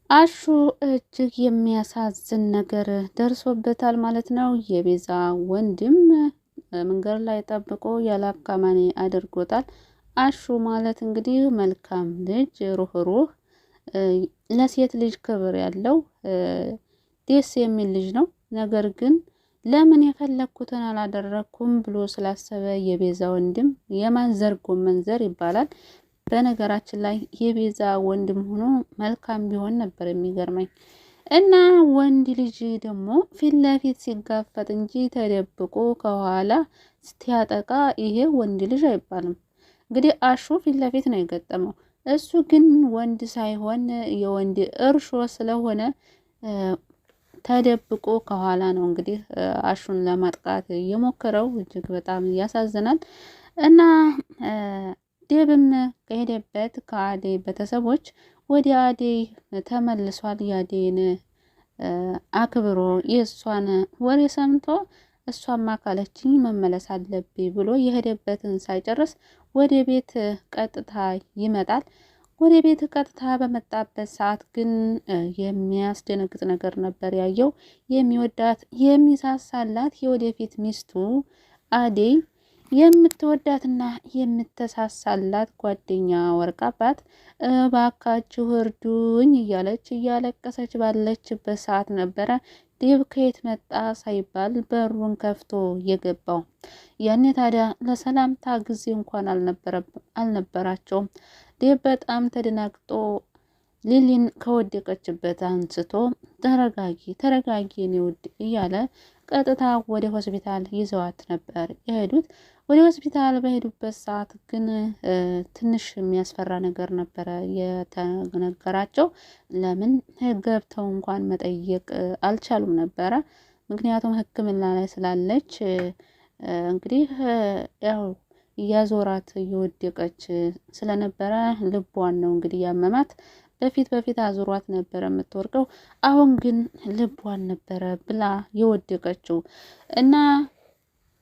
አሹ እጅግ የሚያሳዝን ነገር ደርሶበታል ማለት ነው። የቤዛ ወንድም መንገድ ላይ ጠብቆ ያላካማኔ አድርጎታል። አሹ ማለት እንግዲህ መልካም ልጅ፣ ሩህሩህ፣ ለሴት ልጅ ክብር ያለው ደስ የሚል ልጅ ነው። ነገር ግን ለምን የፈለኩትን አላደረኩም ብሎ ስላሰበ የቤዛ ወንድም የማንዘር ጎመን ዘር ይባላል። በነገራችን ላይ የቤዛ ወንድም ሆኖ መልካም ቢሆን ነበር የሚገርመኝ። እና ወንድ ልጅ ደግሞ ፊት ለፊት ሲጋፈጥ እንጂ ተደብቆ ከኋላ ሲያጠቃ ይሄ ወንድ ልጅ አይባልም። እንግዲህ አሹ ፊት ለፊት ነው የገጠመው። እሱ ግን ወንድ ሳይሆን የወንድ እርሾ ስለሆነ ተደብቆ ከኋላ ነው እንግዲህ አሹን ለማጥቃት የሞከረው። እጅግ በጣም ያሳዝናል። እና ዴብም ከሄደበት ከአደይ ቤተሰቦች ወደ አደይ ተመልሷል። የአደይን አክብሮ የእሷን ወሬ ሰምቶ እሷማ ካለችኝ መመለስ አለብኝ ብሎ የሄደበትን ሳይጨርስ ወደ ቤት ቀጥታ ይመጣል። ወደ ቤት ቀጥታ በመጣበት ሰዓት ግን የሚያስደነግጥ ነገር ነበር ያየው። የሚወዳት የሚሳሳላት የወደፊት ሚስቱ አደይ የምትወዳትና የምትሳሳላት ጓደኛ ወርቃባት እባካችሁ እርዱኝ እያለች እያለቀሰች ባለችበት ሰዓት ነበረ ዴብ ከየት መጣ ሳይባል በሩን ከፍቶ የገባው። ያኔ ታዲያ ለሰላምታ ጊዜ እንኳን አልነበራቸውም። ዴብ በጣም ተደናግጦ ሊሊን ከወደቀችበት አንስቶ ተረጋጊ ተረጋጊ የኔ ውድ እያለ ቀጥታ ወደ ሆስፒታል ይዘዋት ነበር የሄዱት። ወደ ሆስፒታል በሄዱበት ሰዓት ግን ትንሽ የሚያስፈራ ነገር ነበረ የተነገራቸው። ለምን ገብተው እንኳን መጠየቅ አልቻሉም ነበረ። ምክንያቱም ሕክምና ላይ ስላለች እንግዲህ ያው እያዞራት እየወደቀች ስለነበረ ልቧን ነው እንግዲህ ያመማት። በፊት አዙሯት ነበረ የምትወርቀው። አሁን ግን ልቧን ነበረ ብላ የወደቀችው እና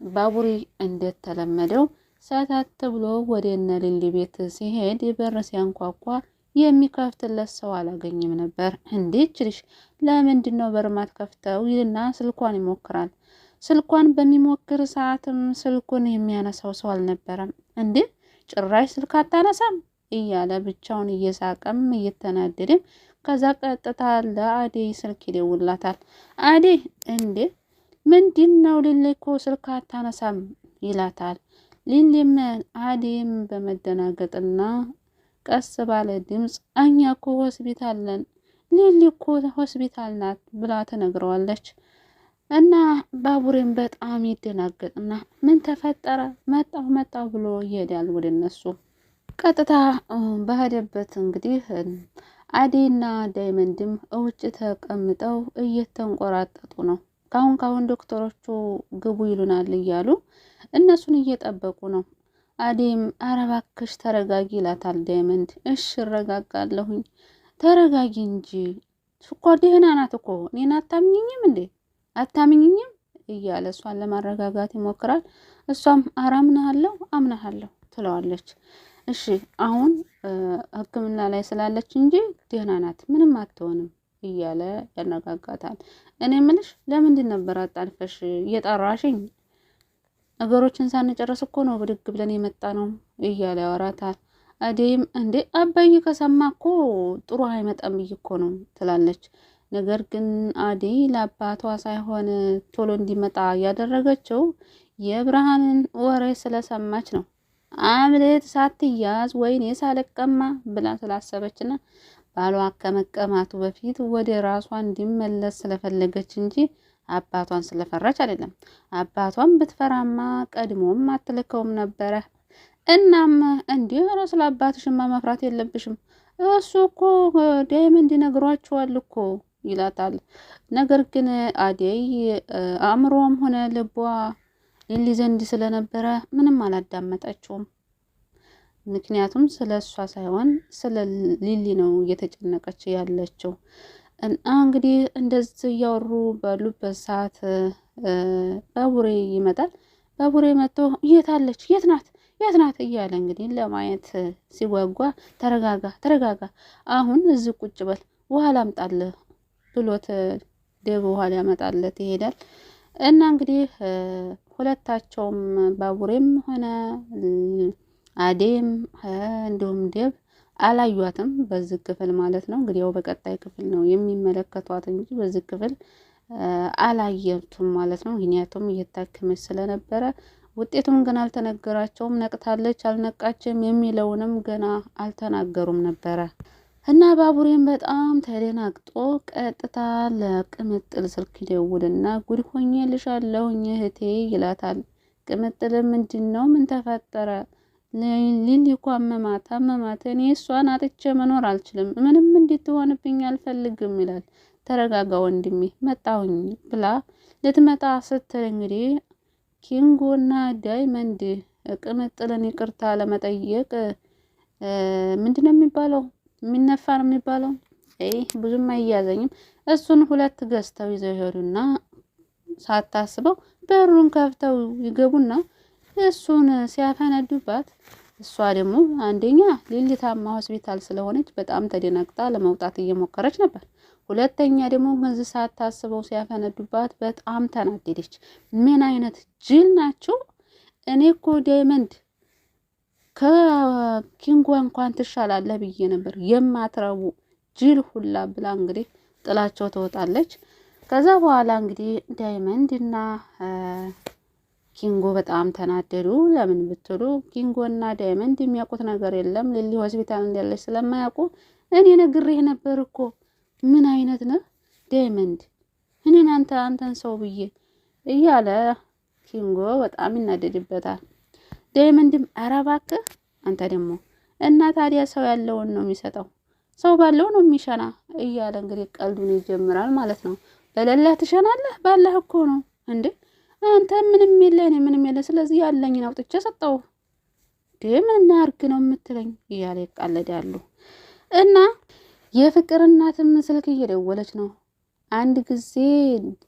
ባቡሬ እንደተለመደው ሰታት ብሎ ወደ እነ ሊሊ ቤት ሲሄድ በር ሲያንኳኳ የሚከፍትለት ሰው አላገኝም ነበር። እንዴት ልሽ ለምንድን ነው በር ማትከፍተው ይልና ስልኳን ይሞክራል። ስልኳን በሚሞክር ሰዓትም ስልኩን የሚያነሳው ሰው አልነበረም። እንዴ ጭራሽ ስልክ አታነሳም እያለ ብቻውን እየሳቀም እየተናደደም ከዛ ቀጥታ ለአደይ ስልክ ይደውላታል። አደይ እንዴ ምንድን ነው ሊሊ እኮ ስልክ አታነሳም ይላታል። ሊሊም አደይም በመደናገጥና ቀስ ባለ ድምፅ እኛ እኮ ሆስፒታል ነን፣ ሊሊ እኮ ሆስፒታል ናት ብላ ትነግረዋለች። እና ባቡሬም በጣም ይደናገጥና ምን ተፈጠረ መጣሁ ብሎ ይሄዳል ወደ እነሱ። ቀጥታ በሄደበት እንግዲህ አደይና ዳይመንድም ውጭ ተቀምጠው እየተንቆራጠጡ ነው። ካሁን ዶክተሮቹ ግቡ ይሉናል እያሉ እነሱን እየጠበቁ ነው። አደይም ኧረ እባክሽ ተረጋጊ ይላታል ዳይመንድ። እሺ እረጋጋለሁኝ፣ ተረጋጊ እንጂ እኮ ደህና ናት እኮ እኔን አታምኝኝም እንዴ አታምኝኝም እያለ እሷን ለማረጋጋት ይሞክራል። እሷም ኧረ አምናሃለሁ ትለዋለች። እሺ አሁን ሕክምና ላይ ስላለች እንጂ ደህና ናት ምንም አትሆንም እያለ ያነጋጋታል። እኔ ምልሽ ለምንድን ነበር አጣልፈሽ እየጠራሽኝ? ነገሮችን ሳንጨርስ እኮ ነው ብድግ ብለን የመጣ ነው እያለ ያወራታል። አደይም እንዴ አባዬ ከሰማ እኮ ጥሩ አይመጣም ብዬ እኮ ነው ትላለች። ነገር ግን አደይ ለአባቷ ሳይሆን ቶሎ እንዲመጣ ያደረገችው የብርሃንን ወሬ ስለሰማች ነው። አምሌት ሳትያዝ ወይኔ ሳልቀማ ብላ ስላሰበችና ባሏ ከመቀማቱ በፊት ወደ ራሷ እንዲመለስ ስለፈለገች እንጂ አባቷን ስለፈራች አይደለም። አባቷን ብትፈራማ ቀድሞም አትልከውም ነበረ። እናም እንዲህ ኧረ ስለ አባትሽማ መፍራት የለብሽም እሱ እኮ ዳይመንድ ይነግሯቸዋል እኮ ይላታል። ነገር ግን አደይ አእምሮም ሆነ ልቧ ሊሊ ዘንድ ስለነበረ ምንም አላዳመጠችውም። ምክንያቱም ስለ እሷ ሳይሆን ስለ ሊሊ ነው እየተጨነቀች ያለችው። እና እንግዲህ እንደዚህ እያወሩ ባሉበት ሰዓት ባቡሬ ይመጣል። ባቡሬ መጥቶ የት ናት እያለ እንግዲህ ለማየት ሲጓጓ ተረጋጋ አሁን እዚህ ቁጭ በል ውሃ ላምጣልህ ብሎት ዴብ ውሃ ሊያመጣለት ይሄዳል። እና እንግዲህ ሁለታቸውም ባቡሬም ሆነ አዴም እንዲሁም ዴብ አላዩዋትም በዚህ ክፍል ማለት ነው። እንግዲህ ያው በቀጣይ ክፍል ነው የሚመለከቷት እንጂ በዚህ ክፍል አላየቱም ማለት ነው። ምክንያቱም እየታከመች ስለነበረ ውጤቱም ገና አልተነገራቸውም። ነቅታለች አልነቃችም የሚለውንም ገና አልተናገሩም ነበረ። እና ባቡሬም በጣም ተደናግጦ ቀጥታ ለቅምጥል ስልክ ይደውልና ጉድ ሆኜልሻለሁኝ እህቴ ይላታል። ቅምጥል ምንድነው? ምን ተፈጠረ? ሊሊ እኮ አመማት። እኔ እሷን አጥቼ መኖር አልችልም። ምንም እንድትሆንብኝ አልፈልግም ይላል። ተረጋጋ ወንድሜ መጣሁኝ ብላ ልትመጣ ስትል እንግዲህ ኪንጎና ዳይመንድ ቅምጥልን ይቅርታ ለመጠየቅ ምንድነው የሚባለው? የሚነፋ ነው የሚባለው። ብዙም አያያዘኝም። እሱን ሁለት ገዝተው ይዘው ይሄዱና ሳታስበው በሩን ከፍተው ይገቡና እሱን ሲያፈነዱባት እሷ ደግሞ አንደኛ ሊሊታማ ሆስፒታል ስለሆነች በጣም ተደናግጣ ለመውጣት እየሞከረች ነበር። ሁለተኛ ደግሞ በዚህ ሳታስበው ሲያፈነዱባት በጣም ተናደደች። ምን አይነት ጅል ናቸው? እኔ እኮ ዳይመንድ ከኪንጎ እንኳን ትሻላለህ ብዬ ነበር፣ የማትረቡ ጅል ሁላ ብላ እንግዲህ ጥላቸው ትወጣለች። ከዛ በኋላ እንግዲህ ዳይመንድ እና ኪንጎ በጣም ተናደዱ። ለምን ብትሉ ኪንጎና ዳይመንድ የሚያውቁት ነገር የለም። ሊሊ ሆስፒታል እንዳለች ስለማያውቁ እኔ ነግሬህ ነበር እኮ ምን አይነት ነህ ዳይመንድ፣ እኔን አንተን ሰው ብዬ እያለ ኪንጎ በጣም ይናደድበታል። ዳይመንድም ኧረ እባክህ አንተ ደግሞ እና ታዲያ ሰው ያለውን ነው የሚሰጠው፣ ሰው ባለው ነው የሚሸና እያለ እንግዲህ ቀልዱን ይጀምራል ማለት ነው። በሌላ ትሸናለህ? ባለህ እኮ ነው እንዴ አንተ ምንም የለ እኔ ምንም የለ፣ ስለዚህ ያለኝን አውጥቼ ሰጠው። ምን እናርግ ነው የምትለኝ እያለ ይቃለዳሉ። እና የፍቅር እናትም ስልክ እየደወለች ነው። አንድ ጊዜ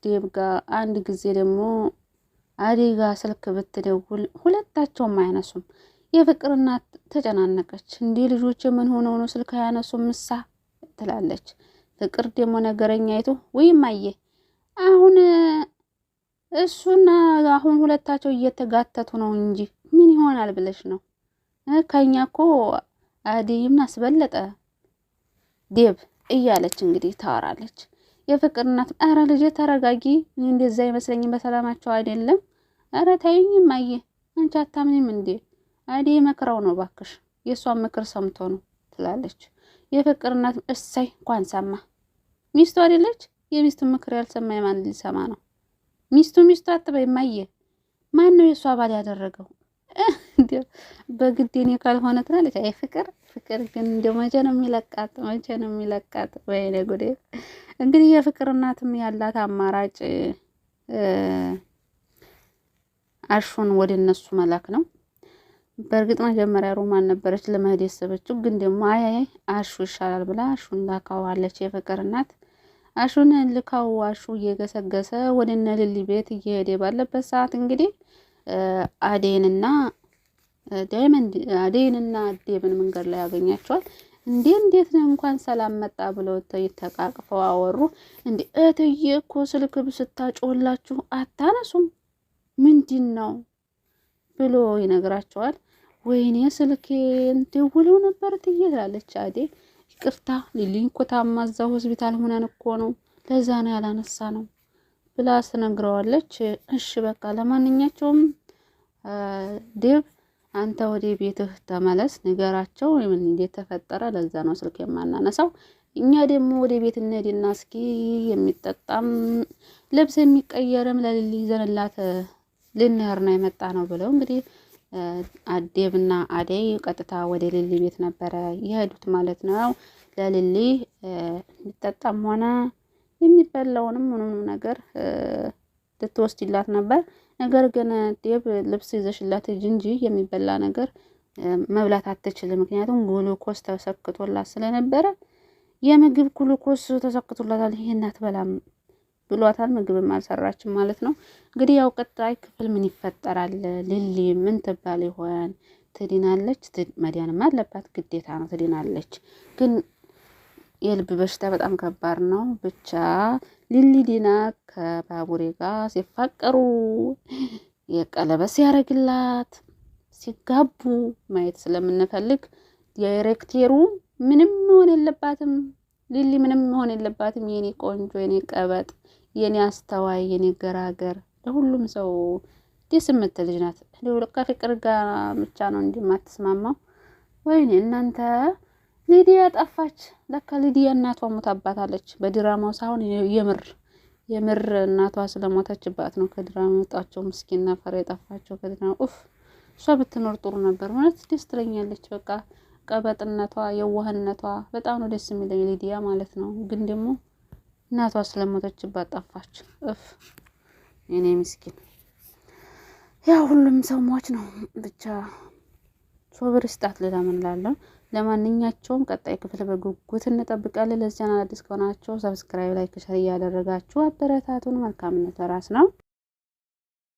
ዴብ ጋር አንድ ጊዜ ደግሞ አዴጋ ስልክ ብትደውል ሁለታቸውም አይነሱም። የፍቅር እናት ተጨናነቀች። እንዴ ልጆች ምን ሆነው ነው ስልክ አያነሱም ምሳ ትላለች። ፍቅር ደግሞ ነገረኛ አይቶ ወይም አየ አሁን እሱና አሁን ሁለታቸው እየተጋተቱ ነው እንጂ ምን ይሆናል ብለሽ ነው? ከኛ እኮ አዴይም አስበለጠ ዴብ እያለች እንግዲህ ታወራለች። የፍቅር እናት ኧረ ልጄ ተረጋጊ፣ እንደዛ አይመስለኝም፣ በሰላማቸው አይደለም። ኧረ ተይኝም አየ አንቺ አታምኒም እንዴ? አዴይ መክራው ነው ባክሽ፣ የእሷን ምክር ሰምቶ ነው ትላለች። የፍቅር እናት እሰይ እንኳን ሰማ፣ ሚስቱ አይደለች? የሚስቱን ምክር ያልሰማ የማን ሊሰማ ነው? ሚስቱ አትበይ ማየ፣ ማን ነው የእሷ ባል ያደረገው? በግዴኔ ካልሆነ ትላለች። አይ ፍቅር ግን እንደው መቼ ነው የሚለቃት? ወይኔ ጉዴ! እንግዲህ የፍቅር እናትም ያላት አማራጭ አሹን ወደ እነሱ መላክ ነው። በእርግጥ መጀመሪያ ሮማን ነበረች ለመሄድ ያሰበችው፣ ግን ደግሞ አይ አሹ ይሻላል ብላ አሹን ላካዋለች የፍቅር እናት። አሹን ልካው አሹ እየገሰገሰ ወደ እነ ሊሊ ቤት እየሄደ ባለበት ሰዓት እንግዲህ አዴንና ዴብን መንገድ ላይ ያገኛቸዋል። እንዴት ነው እንኳን ሰላም መጣ ብለው ተቃቅፈው አወሩ። እትዬ እኮ ስልክ ስታጮላችሁ አታነሱም ምንድን ነው ብሎ ይነግራቸዋል። ወይኔ ስልኬን ደውለው ነበር እትዬ ትላለች አዴ። ይቅርታ ሊሊን እኮ ታማ እዛው ሆስፒታል ሆነን እኮ ነው፣ ለዛ ነው ያላነሳ ነው ብላ ስነግረዋለች። እሺ በቃ ለማንኛቸውም ዴብ አንተ ወደ ቤትህ ተመለስ፣ ንገራቸው ምን እንደተፈጠረ፣ ለዛ ነው ስልክ የማናነሳው። እኛ ደግሞ ወደ ቤት እንሄድና እስኪ የሚጠጣም ልብስ የሚቀየርም ለሊሊ ይዘንላት ልንሄድ ነው የመጣ ነው ብለው እንግዲህ ዴብና አደይ ቀጥታ ወደ ሊሊ ቤት ነበረ የሄዱት ማለት ነው። ለሊሊ የሚጠጣም ሆነ የሚበላውንም ምንም ነገር ልትወስድላት ነበር። ነገር ግን ዴብ ልብስ ይዘሽላት እንጂ የሚበላ ነገር መብላት አትችልም። ምክንያቱም ግሉኮስ ተሰክቶላት ስለነበረ የምግብ ግሉኮስ ተሰክቶላታል፣ ይሄን አትበላም ብሏታል። ምግብም አልሰራችም ማለት ነው። እንግዲህ ያው ቀጣይ ክፍል ምን ይፈጠራል? ሊሊ ምን ትባል ይሆን? ትድናለች? መዳንም አለባት ግዴታ ነው፣ ትድናለች። ግን የልብ በሽታ በጣም ከባድ ነው። ብቻ ሊሊ ዲና ከባቡሬ ጋር ሲፋቀሩ የቀለበት ሲያደርግላት ሲጋቡ ማየት ስለምንፈልግ ዳይሬክተሩ ምንም መሆን የለባትም ሊሊ ምንም መሆን የለባትም። የኔ ቆንጆ፣ የኔ ቀበጥ፣ የኔ አስተዋይ፣ የኔ ገራገር ለሁሉም ሰው ደስ የምትል ልጅ ናት። ከፍቅር ጋር ብቻ ነው እንጂ የማትስማማው። ወይኔ እናንተ ሊዲያ ጠፋች። ለካ ሊዲያ እናቷ ሞታባታለች። በድራማው ሳይሆን የምር እናቷ ስለሞተችባት ነው ከድራማ ወጣቸው። ምስኪን ነፈር የጠፋቸው ከድራማ። እሷ ብትኖር ጥሩ ነበር ማለት ደስ ትለኛለች። በቃ ቀበጥነቷ፣ የዋህነቷ በጣም ነው ደስ የሚለኝ ሊዲያ ማለት ነው። ግን ደግሞ እናቷ ስለሞተችባት ጠፋች። የኔ ምስኪን። ያው ሁሉም ሰው ሟች ነው። ብቻ ሶብር ይስጣት። ሌላ ምን እላለሁ? ለማንኛቸውም ቀጣይ ክፍል በጉጉት እንጠብቃለን። ለዚህ ቻናል አዲስ ከሆናችሁ ሰብስክራይብ፣ ላይክ፣ ሼር እያደረጋችሁ አበረታቱን። መልካምነት ለራስ ነው።